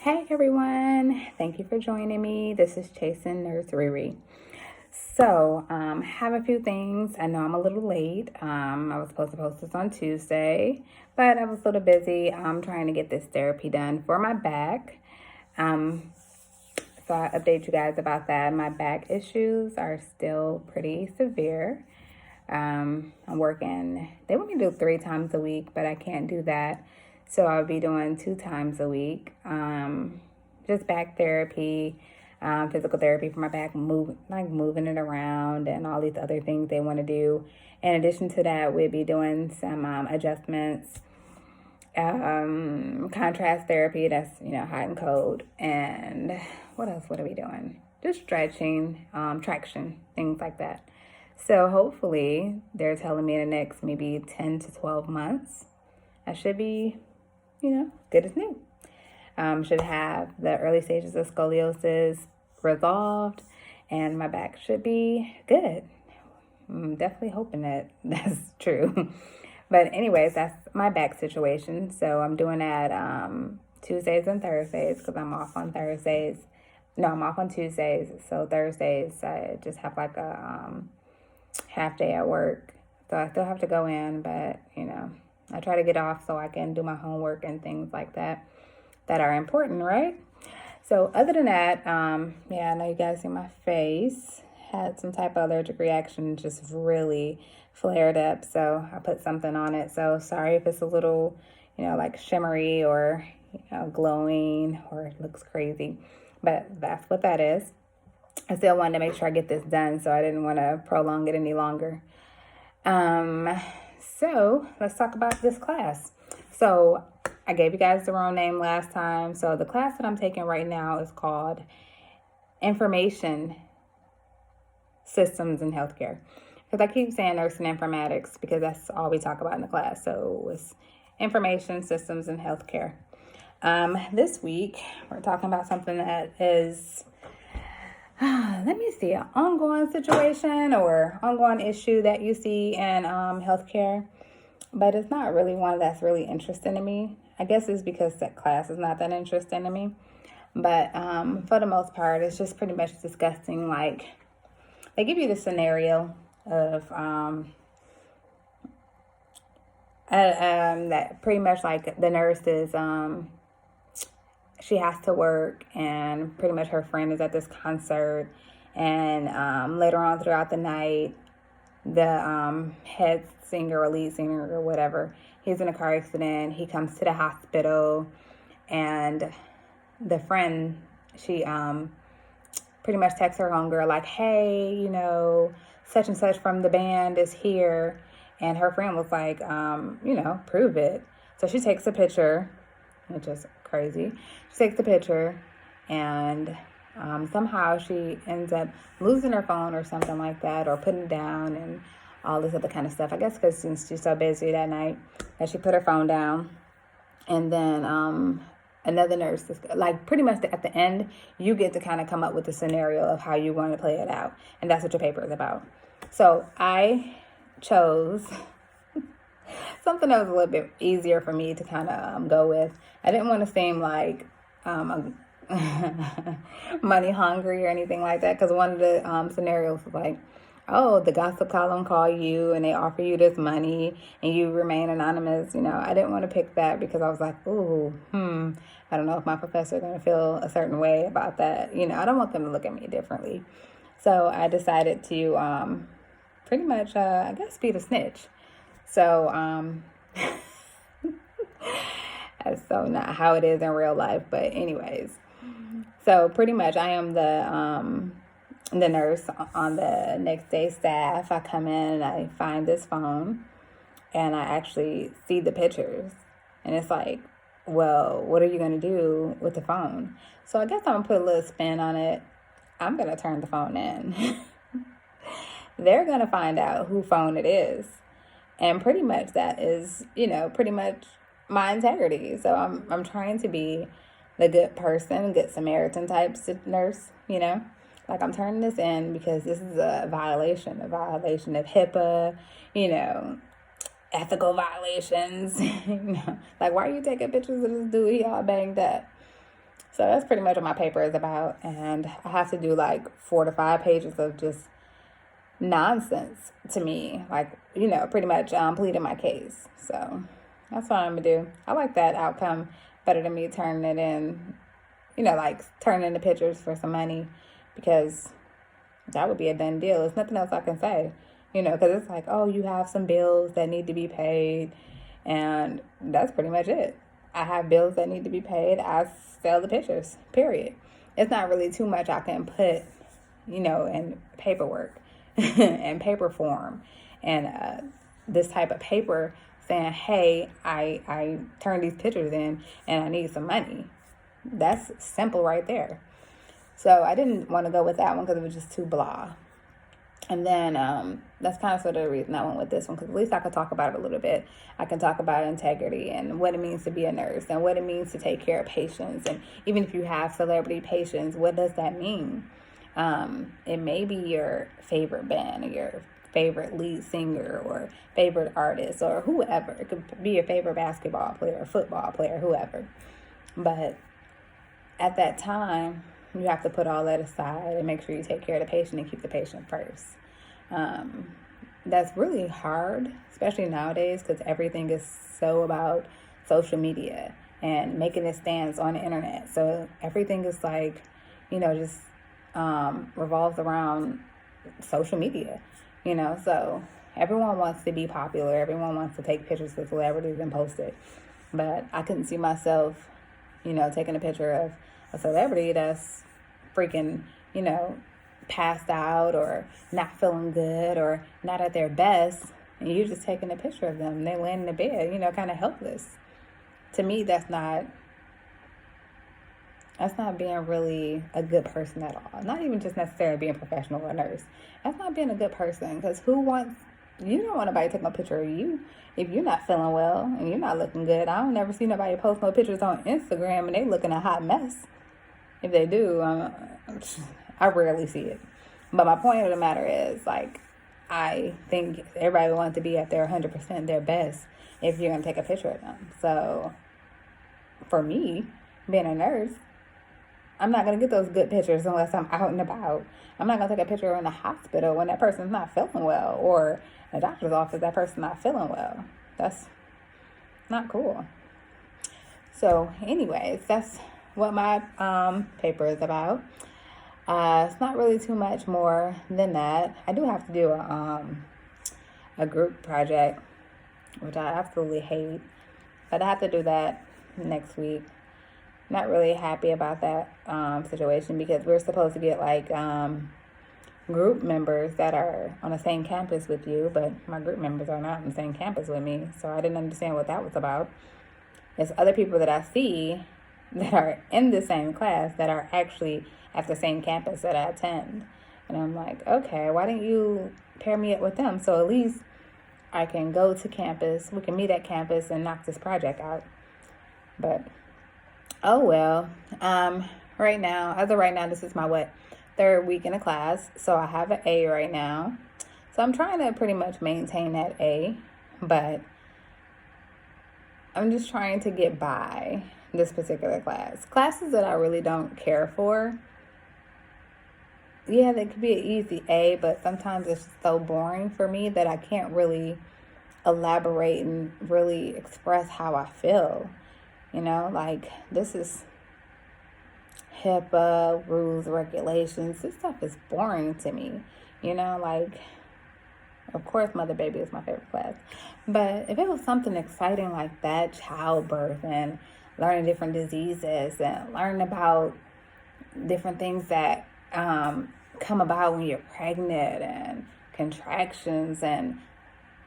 Hey everyone, thank you for joining me. This is Chasen Nurse Riri. So, have a few things. I know I'm a little late. I was supposed to post this on Tuesday, but I was a little busy. I'm trying to get this therapy done for my back. So I update you guys about that. My back issues are still pretty severe. I'm working, they want me to do 3 times a week, but I can't do that. So I'll be doing 2 times a week. Just back therapy, physical therapy for my back, moving it around and all these other things they want to do. In addition to that, we'll be doing some adjustments, contrast therapy, that's, hot and cold. And what else? What are we doing? Just stretching, traction, things like that. So hopefully they're telling me in the next maybe 10 to 12 months, I should be, good as new. Should have the early stages of scoliosis resolved and my back should be good. I'm definitely hoping that that's true. But anyways, that's my back situation. So I'm doing that Tuesdays and Thursdays because I'm off on Thursdays. No, I'm off on Tuesdays. So Thursdays, I just have like a half day at work. So I still have to go in, but, I try to get off so I can do my homework and things like that are important, right? So other than that, I know you guys see my face. Had some type of allergic reaction, just really flared up. So I put something on it. So sorry if it's a little, like shimmery or, glowing or it looks crazy. But that's what that is. I still wanted to make sure I get this done, so I didn't want to prolong it any longer. So let's talk about this class. So I gave you guys the wrong name last time. So the class that I'm taking right now is called Information Systems in Healthcare. Because I keep saying nursing informatics because that's all we talk about in the class. So it's Information Systems in Healthcare. This week, we're talking about something that is, let me see, an ongoing situation or ongoing issue that you see in healthcare. But it's not really one that's really interesting to me. I guess it's because that class is not that interesting to me. But for the most part, it's just pretty much discussing, like, they give you the scenario of that pretty much like the nurse is, she has to work and pretty much her friend is at this concert. And later on throughout the night, the head singer or lead singer or whatever, he's in a car accident. He comes to the hospital and the friend, she pretty much texts her homegirl like, hey, such and such from the band is here. And her friend was like, prove it. So she takes a picture, which is crazy. She takes the picture and somehow she ends up losing her phone or something like that, or putting it down and all this other kind of stuff. I guess because since she's so busy that night that she put her phone down. And then another nurse, like pretty much at the end, you get to kind of come up with the scenario of how you want to play it out. And that's what your paper is about. So I chose something that was a little bit easier for me to kind of go with. I didn't want to seem like money hungry or anything like that, because one of the scenarios was like, oh, the gossip column call you and they offer you this money and you remain anonymous. I didn't want to pick that because I was like, ooh, I don't know if my professor is going to feel a certain way about that. I don't want them to look at me differently. So I decided to pretty much, I guess, be the snitch. So that's so not how it is in real life. But anyways, so pretty much I am the nurse on the next day staff. I come in and I find this phone and I actually see the pictures. And it's like, well, what are you going to do with the phone? So I guess I'm going to put a little spin on it. I'm going to turn the phone in. They're going to find out who phone it is. And pretty much that is, pretty much my integrity. So I'm trying to be the good person, good Samaritan type nurse, Like, I'm turning this in because this is a violation of HIPAA, ethical violations. Like, why are you taking pictures of this dude? He all banged up. So that's pretty much what my paper is about. And I have to do like 4 to 5 pages of just nonsense to me. Like, pretty much pleading my case. So that's what I'm going to do. I like that outcome better than me turning it in, like turning in the pictures for some money, because that would be a done deal. There's nothing else I can say, because it's like, oh, you have some bills that need to be paid. And that's pretty much it. I have bills that need to be paid. I sell the pictures, period. It's not really too much I can put, in paperwork and paper form and this type of paper saying, hey, I turned these pictures in and I need some money. That's simple right there. So I didn't want to go with that one because it was just too blah. And then that's kind of sort of the reason I went with this one, because at least I could talk about it a little bit. I can talk about integrity and what it means to be a nurse and what it means to take care of patients. And even if you have celebrity patients, what does that mean? It may be your favorite band or your favorite lead singer or favorite artist or whoever. It could be your favorite basketball player, football player, whoever. But at that time, you have to put all that aside and make sure you take care of the patient and keep the patient first. That's really hard, especially nowadays, because everything is so about social media and making a stance on the internet. So everything is like, just revolves around social media, so everyone wants to be popular. Everyone wants to take pictures of celebrities and post it. But I couldn't see myself, taking a picture of a celebrity that's freaking, passed out or not feeling good or not at their best, and you're just taking a picture of them. They laying in the bed, kind of helpless. To me, that's not being really a good person at all. Not even just necessarily being a professional or a nurse. That's not being a good person, because you don't want nobody taking a picture of you if you're not feeling well and you're not looking good. I don't never see nobody post no pictures on Instagram and they looking a hot mess. If they do, I rarely see it. But my point of the matter is, like, I think everybody wants to be at their 100%, their best, if you're going to take a picture of them. So for me, being a nurse, I'm not going to get those good pictures unless I'm out and about. I'm not going to take a picture in the hospital when that person's not feeling well, or a doctor's office, that person's not feeling well. That's not cool. So anyways, that's what my paper is about. It's not really too much more than that. I do have to do a group project, which I absolutely hate, but I have to do that next week. Not really happy about that situation, because we're supposed to get like group members that are on the same campus with you, but my group members are not on the same campus with me, so I didn't understand what that was about. There's other people that I see that are in the same class that are actually at the same campus that I attend. And I'm like, okay, why didn't you pair me up with them? So at least I can go to campus, we can meet at campus and knock this project out. But, oh well. Right now, this is my, third week in a class. So I have an A right now. So I'm trying to pretty much maintain that A, but I'm just trying to get by this particular class. Classes that I really don't care for, yeah, they could be an easy A, but sometimes it's so boring for me that I can't really elaborate and really express how I feel. Like, this is HIPAA, rules, regulations. This stuff is boring to me. Like, of course, Mother Baby is my favorite class. But if it was something exciting like that, childbirth and learning different diseases and learning about different things that come about when you're pregnant, and contractions and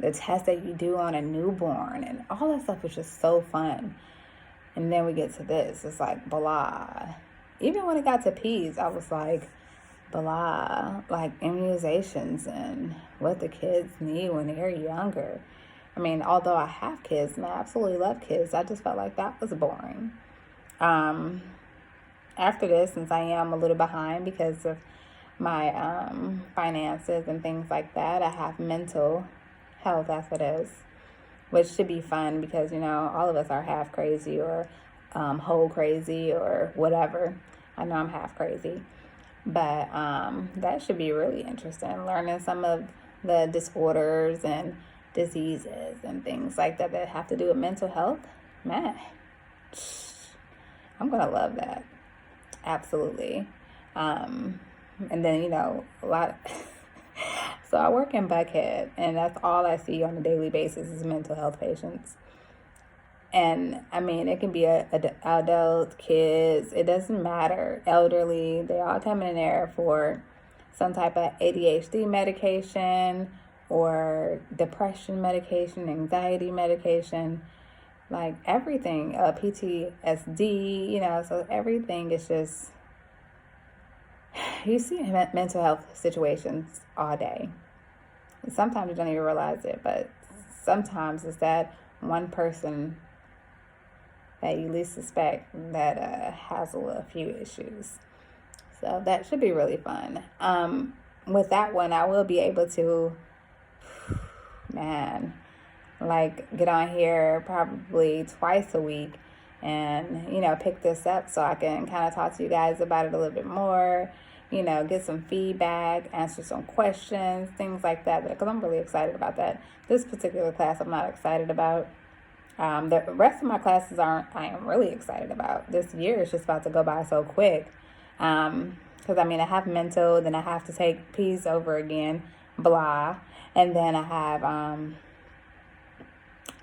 the tests that you do on a newborn, and all that stuff is just so fun. And then we get to this, it's like blah. Even when it got to P's, I was like, blah, like immunizations and what the kids need when they're younger. I mean, although I have kids and I absolutely love kids, I just felt like that was boring. After this, since I am a little behind because of my finances and things like that, I have mental health as it is, which should be fun because, all of us are half crazy or whole crazy or whatever. I know I'm half crazy. But that should be really interesting, learning some of the disorders and diseases and things like that that have to do with mental health. Man, I'm going to love that. Absolutely. And then, a lot. So I work in Buckhead, and that's all I see on a daily basis is mental health patients. And I mean, it can be adults, kids, it doesn't matter, elderly, they all come in there for some type of ADHD medication or depression medication, anxiety medication, like everything, PTSD, so everything is just, you see mental health situations all day. Sometimes you don't even realize it, but sometimes it's that one person that you least suspect that has a few issues. So that should be really fun. With that one, I will be able to, get on here probably twice a week and, pick this up so I can kind of talk to you guys about it a little bit more, get some feedback, answer some questions, things like that, because I'm really excited about that. This particular class I'm not excited about. The rest of my classes I am really excited about. This year is just about to go by so quick. Because I have mental, then I have to take P's over again, blah. And then I have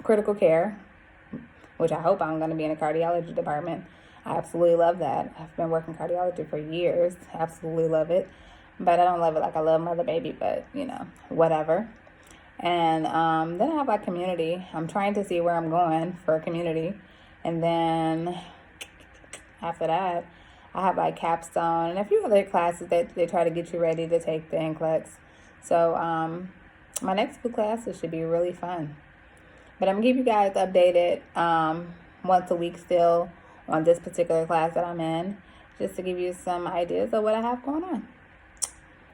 critical care, which I hope I'm going to be in the cardiology department. I absolutely love that. I've been working cardiology for years. Absolutely love it. But I don't love it like I love Mother Baby, but, whatever. And then I have like community. I'm trying to see where I'm going for community. And then after that, I have like capstone and a few other classes that they try to get you ready to take the NCLEX. So my next 2 classes should be really fun. But I'm going to keep you guys updated once a week still on this particular class that I'm in, just to give you some ideas of what I have going on.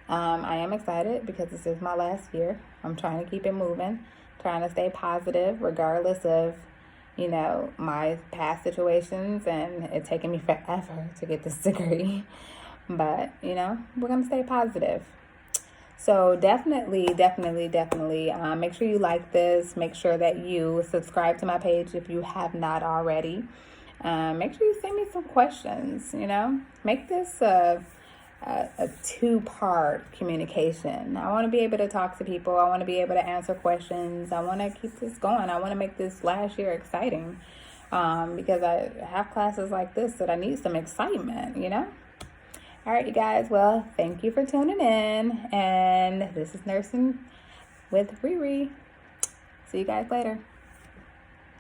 I am excited because this is my last year. I'm trying to keep it moving, trying to stay positive regardless of, my past situations and it taking me forever to get this degree. But, we're going to stay positive. So definitely, make sure you like this. Make sure that you subscribe to my page if you have not already. Make sure you send me some questions, Make this a 2-part communication. I want to be able to talk to people. I want to be able to answer questions. I want to keep this going. I want to make this last year exciting because I have classes like this that I need some excitement, All right, you guys. Well, thank you for tuning in. And this is Nursing with Riri. See you guys later.